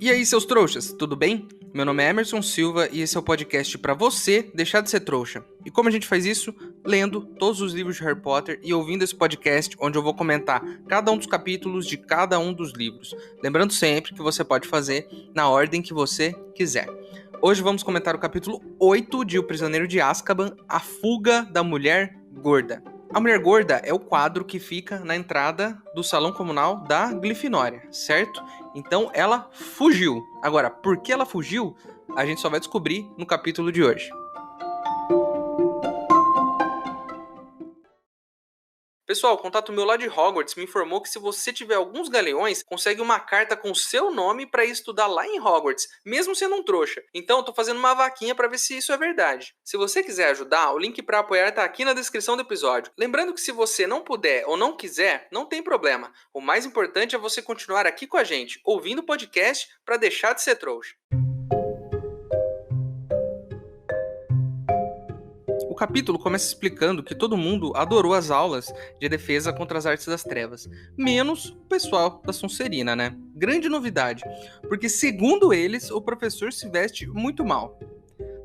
E aí, seus trouxas, tudo bem? Meu nome é Emerson Silva e esse é o podcast para você deixar de ser trouxa. E como a gente faz isso? Lendo todos os livros de Harry Potter e ouvindo esse podcast onde eu vou comentar cada um dos capítulos de cada um dos livros. Lembrando sempre que você pode fazer na ordem que você quiser. Hoje vamos comentar o capítulo 8 de O Prisioneiro de Azkaban, A Fuga da Mulher Gorda. A Mulher Gorda é o quadro que fica na entrada do salão comunal da Grifinória, certo? Então ela fugiu. Agora, por que ela fugiu? A gente só vai descobrir no capítulo de hoje. Pessoal, o contato meu lá de Hogwarts me informou que se você tiver alguns galeões, consegue uma carta com o seu nome para ir estudar lá em Hogwarts, mesmo sendo um trouxa. Então eu tô fazendo uma vaquinha para ver se isso é verdade. Se você quiser ajudar, o link para apoiar tá aqui na descrição do episódio. Lembrando que se você não puder ou não quiser, não tem problema. O mais importante é você continuar aqui com a gente, ouvindo o podcast para deixar de ser trouxa. O capítulo começa explicando que todo mundo adorou as aulas de defesa contra as artes das trevas, menos o pessoal da Sonserina, né? Grande novidade, porque segundo eles, o professor se veste muito mal.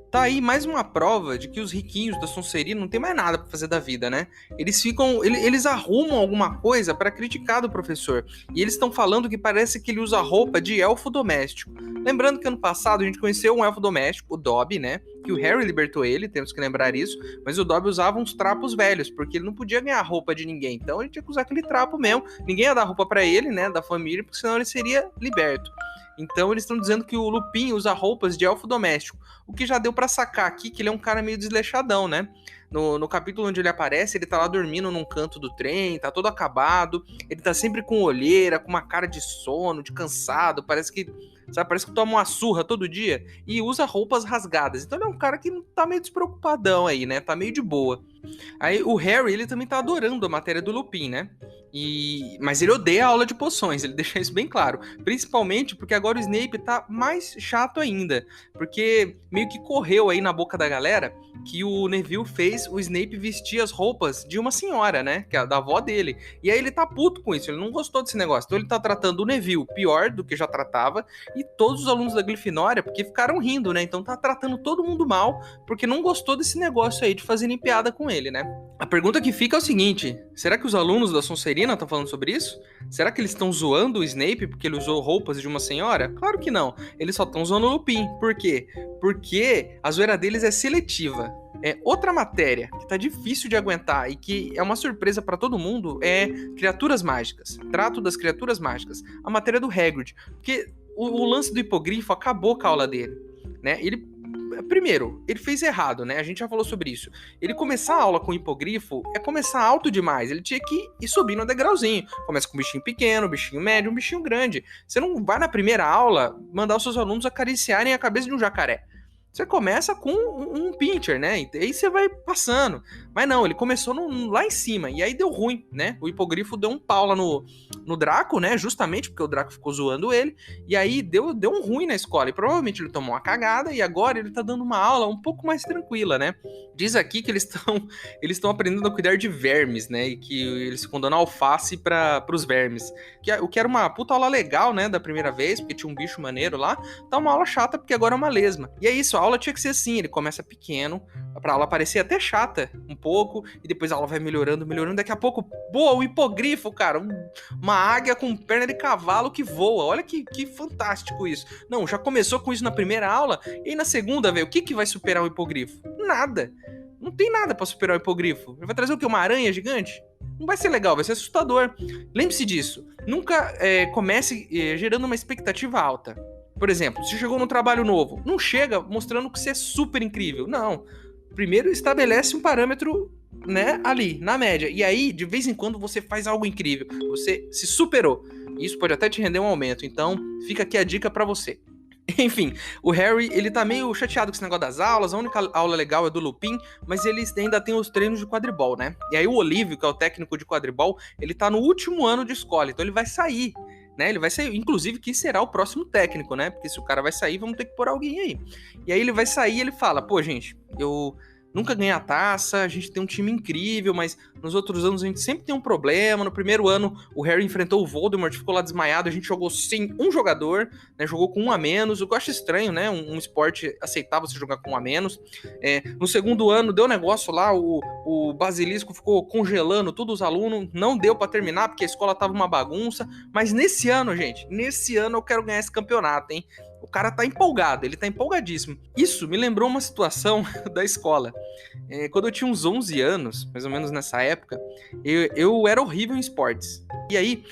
Tá aí mais uma prova de que os riquinhos da Sonserina não tem mais nada pra fazer da vida, né? Eles arrumam alguma coisa pra criticar do professor. E eles estão falando que parece que ele usa roupa de elfo doméstico. Lembrando que ano passado a gente conheceu um elfo doméstico, o Dobby, né? Que o Harry libertou ele, temos que lembrar isso. Mas o Dobby usava uns trapos velhos, porque ele não podia ganhar roupa de ninguém. Então ele tinha que usar aquele trapo mesmo. Ninguém ia dar roupa pra ele, né? Da família, porque senão ele seria liberto. Então eles estão dizendo que o Lupin usa roupas de elfo doméstico, o que já deu pra sacar aqui que ele é um cara meio desleixadão, né? No capítulo onde ele aparece, ele tá lá dormindo num canto do trem, tá todo acabado, ele tá sempre com olheira, com uma cara de sono, de cansado, parece que toma uma surra todo dia e usa roupas rasgadas. Então ele é um cara que tá meio despreocupadão aí, né? Tá meio de boa. Aí o Harry, ele também tá adorando a matéria do Lupin, né? Mas ele odeia a aula de poções, ele deixa isso bem claro. Principalmente porque agora o Snape tá mais chato ainda. Porque meio que correu aí na boca da galera que o Neville fez o Snape vestir as roupas de uma senhora, né? Que é da avó dele. E aí ele tá puto com isso, ele não gostou desse negócio. Então ele tá tratando o Neville pior do que já tratava. E todos os alunos da Grifinória, porque ficaram rindo, né? Então tá tratando todo mundo mal, porque não gostou desse negócio aí de fazerem piada com ele, né? A pergunta que fica é o seguinte: será que os alunos da Sonserina estão falando sobre isso? Será que eles estão zoando o Snape porque ele usou roupas de uma senhora? Claro que não. Eles só estão zoando o Lupin. Por quê? Porque a zoeira deles é seletiva. Outra matéria que tá difícil de aguentar e que é uma surpresa pra todo mundo é criaturas mágicas. Trato das criaturas mágicas. A matéria do Hagrid. Porque o lance do hipogrifo acabou com a aula dele, né? Primeiro, ele fez errado, né? A gente já falou sobre isso. Ele começar a aula com hipogrifo é começar alto demais. Ele tinha que ir subindo um degrauzinho. Começa com um bichinho pequeno, um bichinho médio, um bichinho grande. Você não vai na primeira aula mandar os seus alunos acariciarem a cabeça de um jacaré. Você começa com um pincher, né? E aí você vai passando. Mas não, ele começou lá em cima. E aí deu ruim, né? O hipogrifo deu um pau lá no Draco, né? Justamente porque o Draco ficou zoando ele. E aí deu um ruim na escola. E provavelmente ele tomou uma cagada. E agora ele tá dando uma aula um pouco mais tranquila, né? Diz aqui que eles estão aprendendo a cuidar de vermes, né? E que eles ficam dando alface pros vermes. O que era uma puta aula legal, né? Da primeira vez, porque tinha um bicho maneiro lá. Tá uma aula chata porque agora é uma lesma. E é isso, a aula tinha que ser assim, ele começa pequeno, pra aula parecer até chata um pouco, e depois a aula vai melhorando, daqui a pouco, boa, o hipogrifo, cara, uma águia com perna de cavalo que voa, olha que fantástico isso. Não, já começou com isso na primeira aula, e aí na segunda, velho, o que vai superar o hipogrifo? Nada. Não tem nada pra superar o hipogrifo. Ele vai trazer o quê? Uma aranha gigante? Não vai ser legal, vai ser assustador. Lembre-se disso, nunca comece gerando uma expectativa alta. Por exemplo, se chegou num trabalho novo, não chega mostrando que você é super incrível. Não. Primeiro estabelece um parâmetro, né, ali, na média. E aí, de vez em quando, você faz algo incrível. Você se superou. Isso pode até te render um aumento. Então, fica aqui a dica pra você. Enfim, o Harry, ele tá meio chateado com esse negócio das aulas. A única aula legal é do Lupin, mas eles ainda tem os treinos de quadribol, né? E aí o Olívio, que é o técnico de quadribol, ele tá no último ano de escola. Então ele vai sair, né? Ele vai sair, inclusive, quem será o próximo técnico, né? Porque se o cara vai sair, vamos ter que pôr alguém aí. E aí ele vai sair e ele fala, pô, gente, eu nunca ganha a taça, a gente tem um time incrível, mas nos outros anos a gente sempre tem um problema. No primeiro ano, o Harry enfrentou o Voldemort, ficou lá desmaiado, a gente jogou sem um jogador, né? Jogou com um a menos, o que eu acho estranho, né? Um esporte aceitável você jogar com um a menos. No segundo ano, deu negócio lá, o Basilisco ficou congelando todos os alunos, não deu pra terminar, porque a escola tava uma bagunça, mas nesse ano, gente, eu quero ganhar esse campeonato, hein? O cara tá empolgado, ele tá empolgadíssimo. Isso me lembrou uma situação da escola. Quando eu tinha uns 11 anos, mais ou menos nessa época, eu era horrível em esportes. E aí,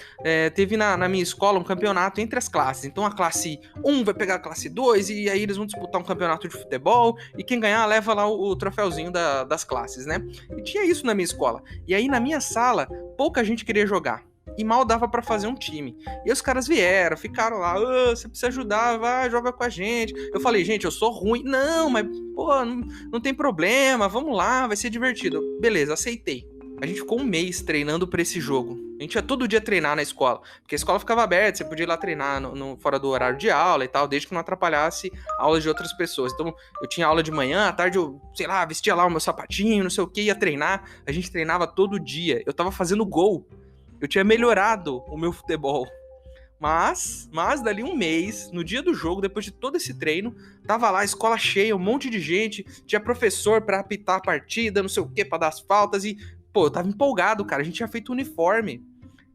teve na minha escola um campeonato entre as classes. Então a classe 1 vai pegar a classe 2, e aí eles vão disputar um campeonato de futebol, e quem ganhar leva lá o troféuzinho das classes, né? E tinha isso na minha escola. E aí na minha sala, pouca gente queria jogar. E mal dava pra fazer um time. E os caras vieram, ficaram lá, você precisa ajudar, vai, joga com a gente. Eu falei, gente, eu sou ruim. Não, mas, pô, não tem problema, vamos lá, vai ser divertido. Beleza, aceitei. A gente ficou um mês treinando pra esse jogo. A gente ia todo dia treinar na escola, porque a escola ficava aberta, você podia ir lá treinar fora do horário de aula e tal, desde que não atrapalhasse aulas de outras pessoas. Então, eu tinha aula de manhã, à tarde eu, sei lá, vestia lá o meu sapatinho, não sei o que, ia treinar. A gente treinava todo dia. Eu tava fazendo gol. Eu tinha melhorado o meu futebol. Mas dali um mês, no dia do jogo, depois de todo esse treino, tava lá, escola cheia, um monte de gente, tinha professor pra apitar a partida, não sei o que, pra dar as faltas, e, pô, eu tava empolgado, cara, a gente tinha feito uniforme.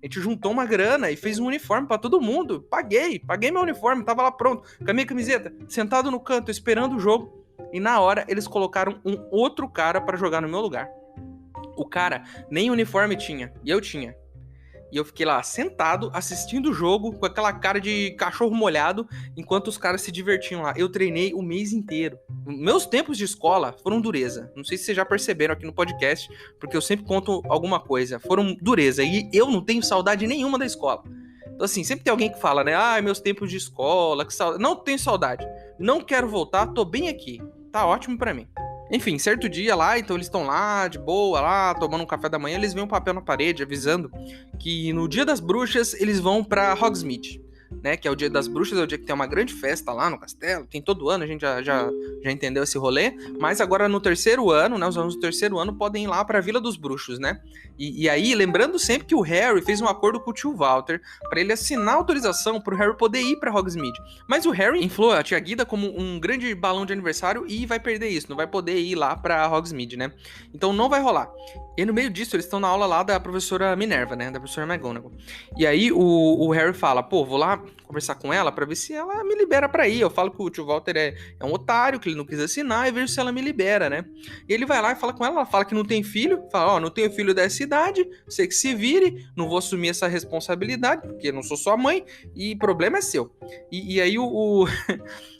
A gente juntou uma grana e fez um uniforme pra todo mundo. Paguei meu uniforme, tava lá pronto, com a minha camiseta, sentado no canto, esperando o jogo. E na hora, eles colocaram um outro cara pra jogar no meu lugar. O cara nem uniforme tinha, e eu tinha. E eu fiquei lá sentado, assistindo o jogo, com aquela cara de cachorro molhado, enquanto os caras se divertiam lá. Eu treinei o mês inteiro. Meus tempos de escola foram dureza. Não sei se vocês já perceberam aqui no podcast, porque eu sempre conto alguma coisa. Foram dureza. E eu não tenho saudade nenhuma da escola. Então, assim, sempre tem alguém que fala, né? Ah, meus tempos de escola, que saudade. Não tenho saudade. Não quero voltar, tô bem aqui. Tá ótimo pra mim. Enfim, certo dia lá, então eles estão lá, de boa, lá, tomando um café da manhã, eles veem um papel na parede avisando que no dia das bruxas eles vão pra Hogsmeade, né, que é o dia das bruxas, é o dia que tem uma grande festa lá no castelo, tem todo ano, a gente já entendeu esse rolê, mas agora no terceiro ano, né, os alunos do terceiro ano podem ir lá pra Vila dos Bruxos, né, e aí, lembrando sempre que o Harry fez um acordo com o tio Walter pra ele assinar autorização pro Harry poder ir pra Hogsmeade, mas o Harry inflou a tia Guida como um grande balão de aniversário e vai perder isso, não vai poder ir lá pra Hogsmeade, né, então não vai rolar. E no meio disso, eles estão na aula lá da professora Minerva, né, da professora McGonagall. E aí o Harry fala, pô, vou lá conversar com ela pra ver se ela me libera pra ir. Eu falo que o tio Walter é um otário, que ele não quis assinar, e vejo se ela me libera, né. E ele vai lá e fala com ela fala que não tem filho, fala, ó, não tenho filho dessa idade, você que se vire, não vou assumir essa responsabilidade, porque eu não sou sua mãe, e problema é seu. E aí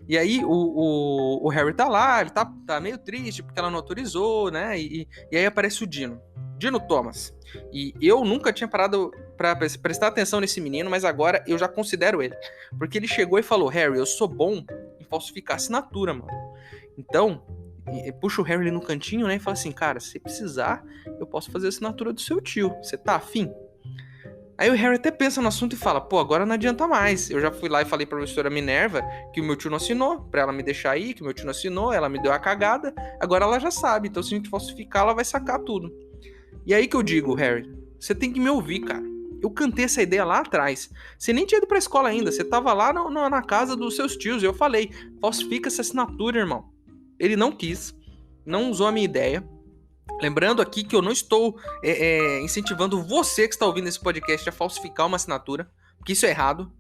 E aí o Harry tá lá, ele tá meio triste porque ela não autorizou, né? E aí aparece o Dino Thomas. E eu nunca tinha parado pra prestar atenção nesse menino, mas agora eu já considero ele. Porque ele chegou e falou, Harry, eu sou bom em falsificar assinatura, mano. Então, puxa o Harry ali no cantinho, né? E fala assim, cara, se precisar, eu posso fazer a assinatura do seu tio. Você tá afim? Aí o Harry até pensa no assunto e fala, pô, agora não adianta mais. Eu já fui lá e falei pra professora Minerva que o meu tio não assinou, pra ela me deixar aí, que o meu tio não assinou, ela me deu a cagada, agora ela já sabe, então se a gente falsificar, ela vai sacar tudo. E aí que eu digo, Harry, você tem que me ouvir, cara. Eu cantei essa ideia lá atrás. Você nem tinha ido pra escola ainda, você tava lá na casa dos seus tios, e eu falei, falsifica essa assinatura, irmão. Ele não quis, não usou a minha ideia. Lembrando aqui que eu não estou incentivando você que está ouvindo esse podcast a falsificar uma assinatura, porque isso é errado.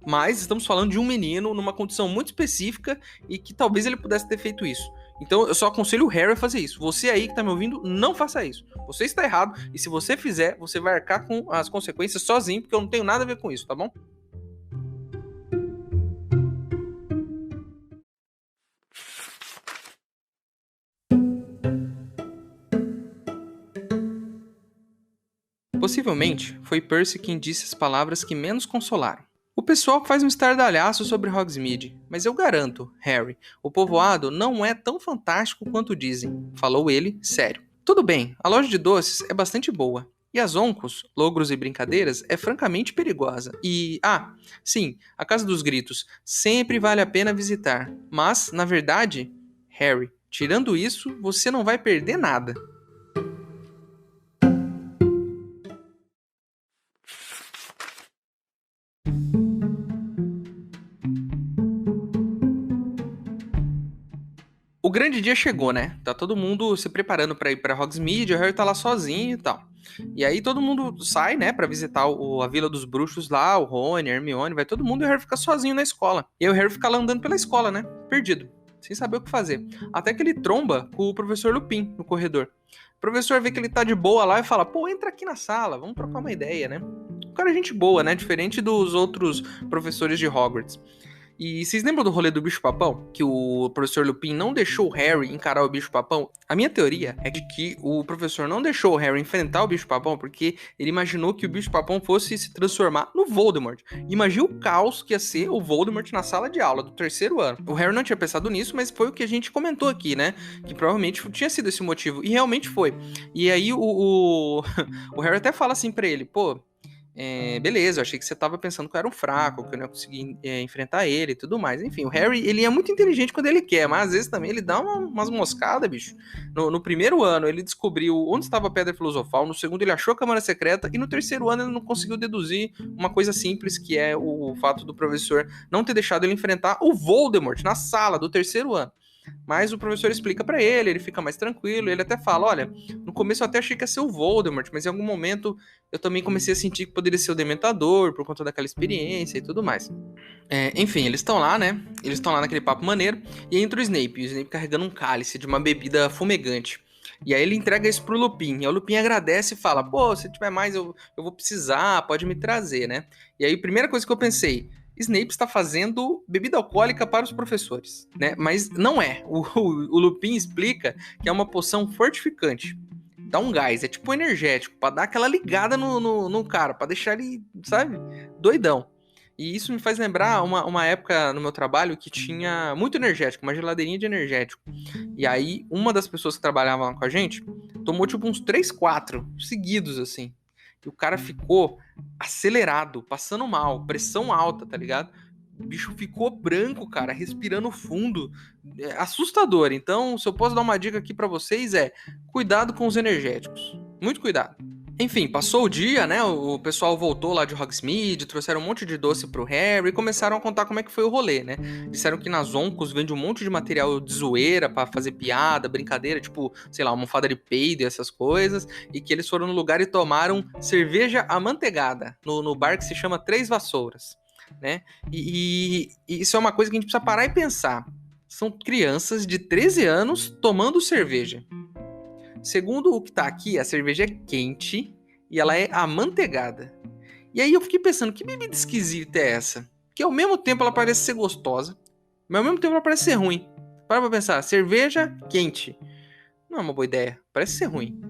Mas estamos falando de um menino numa condição muito específica e que talvez ele pudesse ter feito isso. Então eu só aconselho o Harry a fazer isso. Você aí que está me ouvindo, não faça isso. Você está errado e se você fizer, você vai arcar com as consequências sozinho, porque eu não tenho nada a ver com isso, tá bom? Possivelmente, foi Percy quem disse as palavras que menos consolaram. O pessoal faz um estardalhaço sobre Hogsmeade, mas eu garanto, Harry, o povoado não é tão fantástico quanto dizem, falou ele, sério. Tudo bem, a loja de doces é bastante boa, e as Oncos, logros e brincadeiras, é francamente perigosa. E, sim, a Casa dos Gritos sempre vale a pena visitar, mas, na verdade, Harry, Tirando isso, você não vai perder nada. O grande dia chegou, né? Tá todo mundo se preparando pra ir pra Hogsmeade, o Harry tá lá sozinho e tal. E aí todo mundo sai, né, pra visitar a Vila dos Bruxos lá, o Rony, a Hermione, vai todo mundo e o Harry fica sozinho na escola. E aí o Harry fica lá andando pela escola, né, perdido, sem saber o que fazer. Até que ele tromba com o professor Lupin no corredor. O professor vê que ele tá de boa lá e fala, pô, entra aqui na sala, vamos trocar uma ideia, né? O cara é gente boa, né, diferente dos outros professores de Hogwarts. E vocês lembram do rolê do bicho-papão? Que o professor Lupin não deixou o Harry encarar o bicho-papão? A minha teoria é de que o professor não deixou o Harry enfrentar o bicho-papão porque ele imaginou que o bicho-papão fosse se transformar no Voldemort. Imagina o caos que ia ser o Voldemort na sala de aula do terceiro ano. O Harry não tinha pensado nisso, mas foi o que a gente comentou aqui, né? Que provavelmente tinha sido esse motivo. E realmente foi. E aí o Harry até fala assim pra ele, pô, beleza, eu achei que você tava pensando que eu era um fraco, que eu não ia conseguir enfrentar ele e tudo mais. Enfim, o Harry, ele é muito inteligente quando ele quer, mas às vezes também ele dá umas moscadas, bicho. No primeiro ano, ele descobriu onde estava a Pedra Filosofal, no segundo ele achou a Câmara Secreta, e no terceiro ano ele não conseguiu deduzir uma coisa simples, que é o fato do professor não ter deixado ele enfrentar o Voldemort na sala do terceiro ano. Mas o professor explica pra ele, ele fica mais tranquilo, ele até fala, olha, no começo eu até achei que ia ser o Voldemort, mas em algum momento eu também comecei a sentir que poderia ser o Dementador, por conta daquela experiência e tudo mais. Enfim, eles estão lá, né? Eles estão lá naquele papo maneiro, e entra o Snape carregando um cálice de uma bebida fumegante. E aí ele entrega isso pro Lupin, e o Lupin agradece e fala, pô, se tiver mais eu vou precisar, pode me trazer, né? E aí a primeira coisa que eu pensei, Snape está fazendo bebida alcoólica para os professores, né? Mas não é. O Lupin explica que é uma poção fortificante. Dá um gás, é tipo um energético, para dar aquela ligada no cara, para deixar ele, sabe, doidão. E isso me faz lembrar uma época no meu trabalho que tinha muito energético, uma geladeirinha de energético. E aí, uma das pessoas que trabalhava lá com a gente tomou tipo uns 3, 4 seguidos, assim. E o cara ficou acelerado, passando mal, pressão alta, tá ligado? O bicho ficou branco, cara, respirando fundo. É assustador. Então, se eu posso dar uma dica aqui pra vocês cuidado com os energéticos. Muito cuidado. Enfim, passou o dia, né? O pessoal voltou lá de Hogsmeade, trouxeram um monte de doce pro Harry e começaram a contar como é que foi o rolê, né? Disseram que nas Oncos vende um monte de material de zoeira pra fazer piada, brincadeira, tipo, sei lá, almofada de peido e essas coisas, e que eles foram no lugar e tomaram cerveja amanteigada, no bar que se chama Três Vassouras, né? E isso é uma coisa que a gente precisa parar e pensar. São crianças de 13 anos tomando cerveja. Segundo o que tá aqui, a cerveja é quente e ela é amanteigada. E aí eu fiquei pensando, que bebida esquisita é essa? Que ao mesmo tempo ela parece ser gostosa, mas ao mesmo tempo ela parece ser ruim. Para pra pensar, cerveja quente. Não é uma boa ideia, parece ser ruim.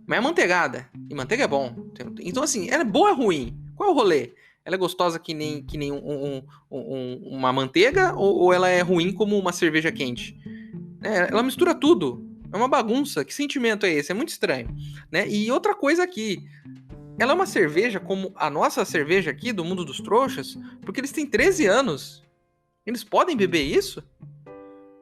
Mas é amanteigada, e manteiga é bom. Então assim, ela é boa ou ruim? Qual é o rolê? Ela é gostosa que nem uma manteiga ou ela é ruim como uma cerveja quente? Ela mistura tudo. É uma bagunça. Que sentimento é esse? É muito estranho, né? E outra coisa aqui, ela é uma cerveja como a nossa cerveja aqui do Mundo dos Trouxas, porque eles têm 13 anos. Eles podem beber isso,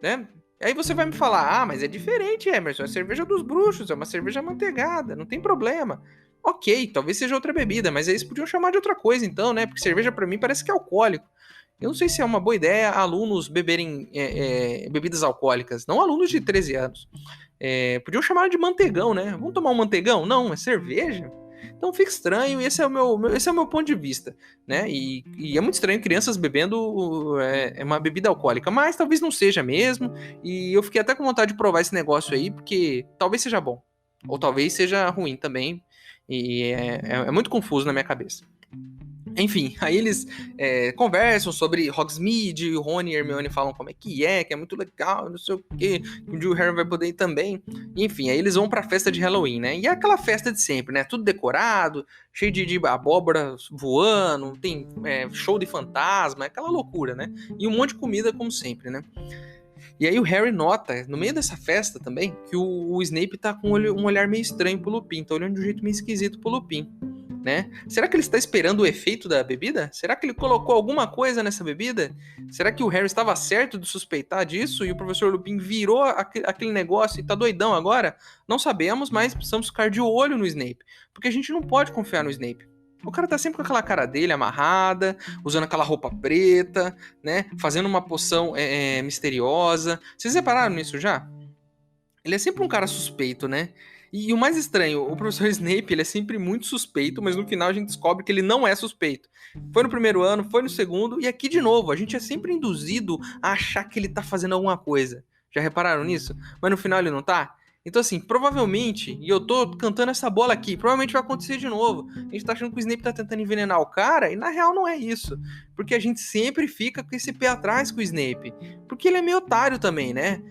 né? Aí você vai me falar, mas é diferente, Emerson, é a cerveja dos bruxos, é uma cerveja amanteigada, não tem problema. Ok, talvez seja outra bebida, mas eles podiam chamar de outra coisa então, né? Porque cerveja para mim parece que é alcoólico. Eu não sei se é uma boa ideia alunos beberem bebidas alcoólicas, não alunos de 13 anos. Podiam chamar de manteigão, né? Vamos tomar um manteigão? Não, é cerveja. Então fica estranho, e esse é o meu ponto de vista, né? E é muito estranho crianças bebendo uma bebida alcoólica, mas talvez não seja mesmo. E eu fiquei até com vontade de provar esse negócio aí, porque talvez seja bom, ou talvez seja ruim também. E é muito confuso na minha cabeça. Enfim, aí eles conversam sobre Hogsmeade, o Rony e a Hermione falam como é que é muito legal, não sei o quê, que um dia o Harry vai poder ir também. Enfim, aí eles vão pra festa de Halloween, né? E é aquela festa de sempre, né? Tudo decorado, cheio de abóbora voando, tem show de fantasma, aquela loucura, né? E um monte de comida, como sempre, né? E aí o Harry nota, no meio dessa festa também, que o Snape tá com um olhar meio estranho pro Lupin, tá olhando de um jeito meio esquisito pro Lupin. né? Será que ele está esperando o efeito da bebida? Será que ele colocou alguma coisa nessa bebida? Será que o Harry estava certo de suspeitar disso e o professor Lupin virou aquele negócio e tá doidão agora? Não sabemos, mas precisamos ficar de olho no Snape, porque a gente não pode confiar no Snape. O cara tá sempre com aquela cara dele amarrada, usando aquela roupa preta, né? Fazendo uma poção misteriosa. Vocês repararam nisso já? Ele é sempre um cara suspeito, né? E o mais estranho, o professor Snape, ele é sempre muito suspeito, mas no final a gente descobre que ele não é suspeito. Foi no primeiro ano, foi no segundo, e aqui de novo, a gente é sempre induzido a achar que ele tá fazendo alguma coisa. Já repararam nisso? Mas no final ele não tá? Então, assim, provavelmente, e eu tô cantando essa bola aqui, provavelmente vai acontecer de novo. A gente tá achando que o Snape tá tentando envenenar o cara, e na real não é isso. Porque a gente sempre fica com esse pé atrás com o Snape. Porque ele é meio otário também, né?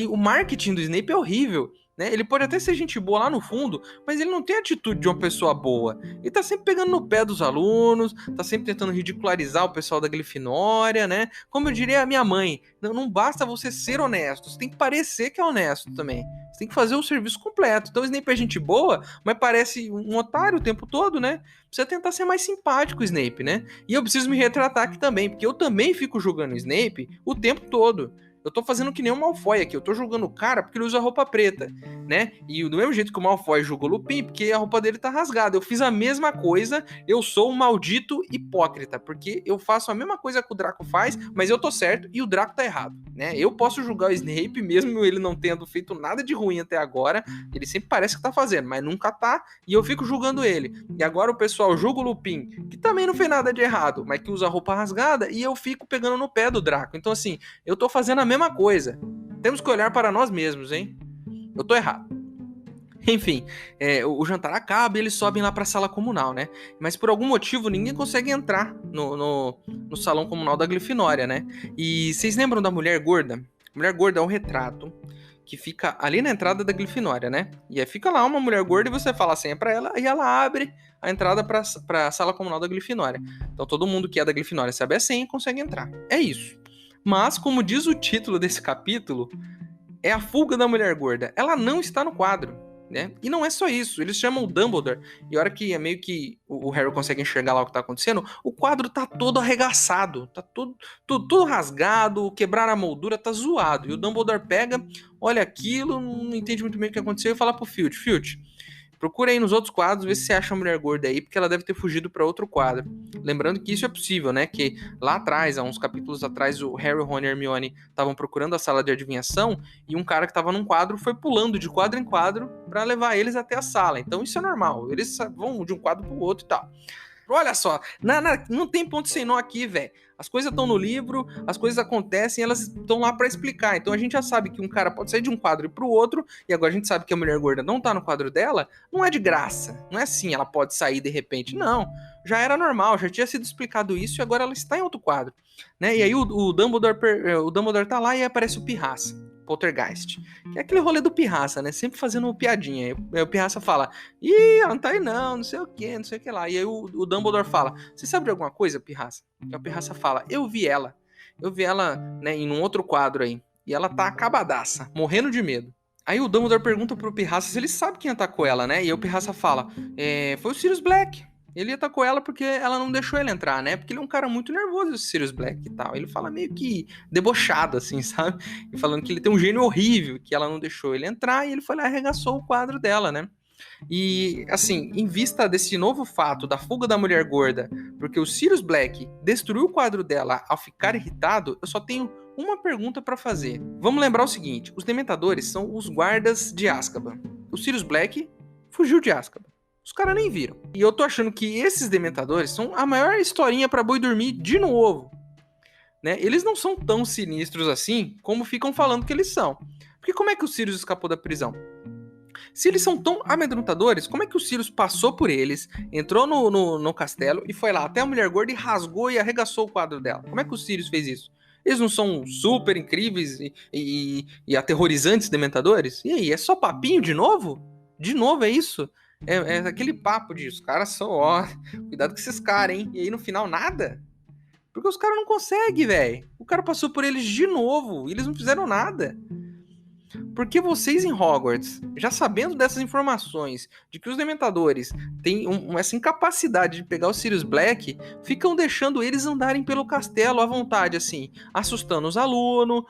O marketing do Snape é horrível. Né? Ele pode até ser gente boa lá no fundo, mas ele não tem a atitude de uma pessoa boa. Ele tá sempre pegando no pé dos alunos, tá sempre tentando ridicularizar o pessoal da Grifinória, né? Como eu diria a minha mãe, não basta você ser honesto, você tem que parecer que é honesto também. Você tem que fazer o serviço completo. Então o Snape é gente boa, mas parece um otário o tempo todo, né? Precisa tentar ser mais simpático o Snape, né? E eu preciso me retratar aqui também, porque eu também fico julgando o Snape o tempo todo. Eu tô fazendo que nem o Malfoy aqui. Eu tô julgando o cara porque ele usa roupa preta, né? E do mesmo jeito que o Malfoy julgou o Lupin, porque a roupa dele tá rasgada. Eu fiz a mesma coisa. Eu sou um maldito hipócrita, porque eu faço a mesma coisa que o Draco faz, mas eu tô certo e o Draco tá errado, né? Eu posso julgar o Snape, mesmo ele não tendo feito nada de ruim até agora. Ele sempre parece que tá fazendo, mas nunca tá. E eu fico julgando ele. E agora o pessoal julga o Lupin, que também não fez nada de errado, mas que usa roupa rasgada, e eu fico pegando no pé do Draco. Então, assim, eu tô fazendo a mesma coisa. Temos que olhar para nós mesmos, hein? Eu tô errado. Enfim, o jantar acaba e eles sobem lá para a sala comunal, né? Mas por algum motivo ninguém consegue entrar no salão comunal da Grifinória, né? E vocês lembram da Mulher Gorda? A Mulher Gorda é um retrato que fica ali na entrada da Grifinória, né? E aí fica lá uma mulher gorda e você fala a senha pra ela e ela abre a entrada pra sala comunal da Grifinória. Então todo mundo que é da Grifinória sabe a senha e consegue entrar. É isso. Mas, como diz o título desse capítulo, é a fuga da mulher gorda. Ela não está no quadro, né? E não é só isso. Eles chamam o Dumbledore, e a hora que é meio que o Harry consegue enxergar lá o que tá acontecendo, o quadro tá todo arregaçado, tá tudo rasgado, quebraram a moldura, tá zoado. E o Dumbledore pega, olha aquilo, não entende muito bem o que aconteceu e fala pro Filch, Filch, procura aí nos outros quadros, vê se você acha a mulher gorda aí, porque ela deve ter fugido para outro quadro. Lembrando que isso é possível, né? Que lá atrás, há uns capítulos atrás, o Harry, o Ron e a Hermione estavam procurando a sala de adivinhação e um cara que estava num quadro foi pulando de quadro em quadro para levar eles até a sala. Então isso é normal. Eles vão de um quadro pro outro e tal. Olha só, não tem ponto sem nó aqui, velho. As coisas estão no livro, as coisas acontecem, elas estão lá para explicar. Então a gente já sabe que um cara pode sair de um quadro pro outro, e agora a gente sabe que a mulher gorda não tá no quadro dela, não é de graça. Não é assim, ela pode sair de repente. Não, já era normal, já tinha sido explicado isso e agora ela está em outro quadro. Né? E aí o Dumbledore tá lá e aí aparece o Pirraça. Poltergeist. Que é aquele rolê do Pirraça, né? Sempre fazendo piadinha. Aí o Pirraça fala, ih, ela não tá aí não sei o que lá. E aí o Dumbledore fala, você sabe de alguma coisa, Pirraça? E o Pirraça fala, eu vi ela, né, em um outro quadro aí. E ela tá acabadaça, morrendo de medo. Aí o Dumbledore pergunta pro Pirraça se ele sabe quem atacou ela, né? E aí o Pirraça fala, foi o Sirius Black. Ele atacou ela porque ela não deixou ele entrar, né? Porque ele é um cara muito nervoso, o Sirius Black e tal. Ele fala meio que debochado, assim, sabe? E falando que ele tem um gênio horrível, que ela não deixou ele entrar, e ele foi lá e arregaçou o quadro dela, né? E, assim, em vista desse novo fato da fuga da mulher gorda, porque o Sirius Black destruiu o quadro dela ao ficar irritado, eu só tenho uma pergunta para fazer. Vamos lembrar o seguinte, os Dementadores são os guardas de Azkaban. O Sirius Black fugiu de Azkaban. Os caras nem viram. E eu tô achando que esses Dementadores são a maior historinha pra boi dormir de novo. Né? Eles não são tão sinistros assim como ficam falando que eles são. Porque como é que o Sirius escapou da prisão? Se eles são tão amedrontadores, como é que o Sirius passou por eles, entrou no castelo e foi lá até a mulher gorda e rasgou e arregaçou o quadro dela? Como é que o Sirius fez isso? Eles não são super incríveis e aterrorizantes Dementadores? E aí, é só papinho de novo? De novo, é isso? É aquele papo de os caras são, ó, cuidado com esses caras, hein? E aí no final nada? Porque os caras não conseguem, velho. O cara passou por eles de novo e eles não fizeram nada. Porque vocês em Hogwarts, já sabendo dessas informações, de que os Dementadores têm essa incapacidade de pegar o Sirius Black, ficam deixando eles andarem pelo castelo à vontade, assim, assustando os alunos,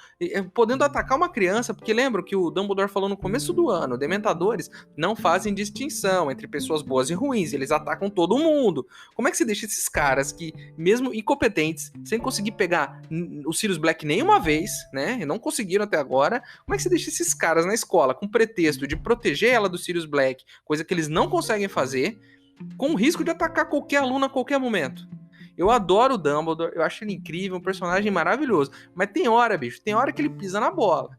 podendo atacar uma criança, porque lembra que o Dumbledore falou no começo do ano, Dementadores não fazem distinção entre pessoas boas e ruins, eles atacam todo mundo. Como é que você deixa esses caras que, mesmo incompetentes, sem conseguir pegar o Sirius Black nenhuma vez, né, e não conseguiram até agora, como é que você deixa esses caras na escola com pretexto de proteger ela do Sirius Black, coisa que eles não conseguem fazer, com o risco de atacar qualquer aluno a qualquer momento? Eu adoro o Dumbledore, eu acho ele incrível, um personagem maravilhoso, mas tem hora, bicho, tem hora que ele pisa na bola.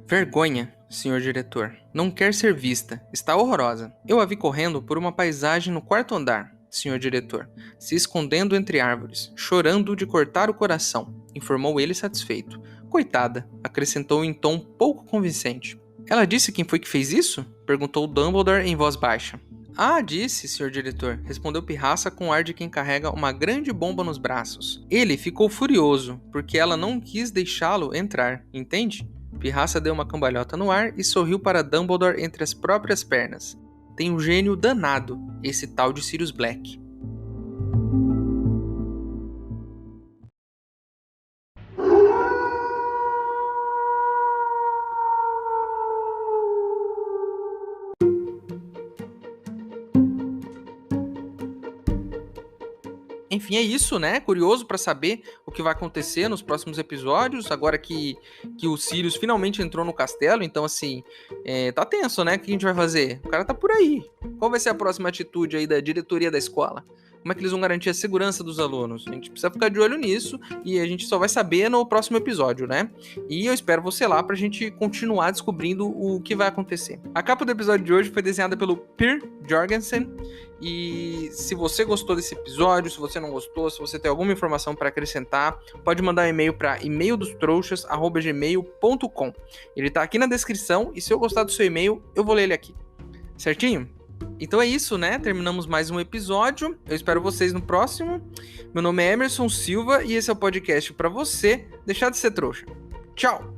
Vergonha, senhor diretor. Não quer ser vista. Está horrorosa. Eu a vi correndo por uma paisagem no quarto andar, senhor diretor, se escondendo entre árvores, chorando de cortar o coração, informou ele satisfeito. Coitada, acrescentou em tom pouco convincente. Ela disse quem foi que fez isso? Perguntou Dumbledore em voz baixa. Ah, disse, senhor diretor, respondeu Pirraça com o ar de quem carrega uma grande bomba nos braços. Ele ficou furioso, porque ela não quis deixá-lo entrar, entende? Pirraça deu uma cambalhota no ar e sorriu para Dumbledore entre as próprias pernas. Tem um gênio danado, esse tal de Sirius Black. Enfim, é isso, né? Curioso pra saber o que vai acontecer nos próximos episódios, agora que o Sirius finalmente entrou no castelo, então assim, tá tenso, né? O que a gente vai fazer? O cara tá por aí. Qual vai ser a próxima atitude aí da diretoria da escola? Como é que eles vão garantir a segurança dos alunos? A gente precisa ficar de olho nisso e a gente só vai saber no próximo episódio, né? E eu espero você lá pra gente continuar descobrindo o que vai acontecer. A capa do episódio de hoje foi desenhada pelo Per Jorgensen. E se você gostou desse episódio, se você não gostou, se você tem alguma informação para acrescentar, pode mandar um e-mail para e-maildostrouxas@gmail.com. Ele tá aqui na descrição e se eu gostar do seu e-mail, eu vou ler ele aqui. Certinho? Então é isso, né? Terminamos mais um episódio. Eu espero vocês no próximo. Meu nome é Emerson Silva e esse é o podcast para você deixar de ser trouxa. Tchau!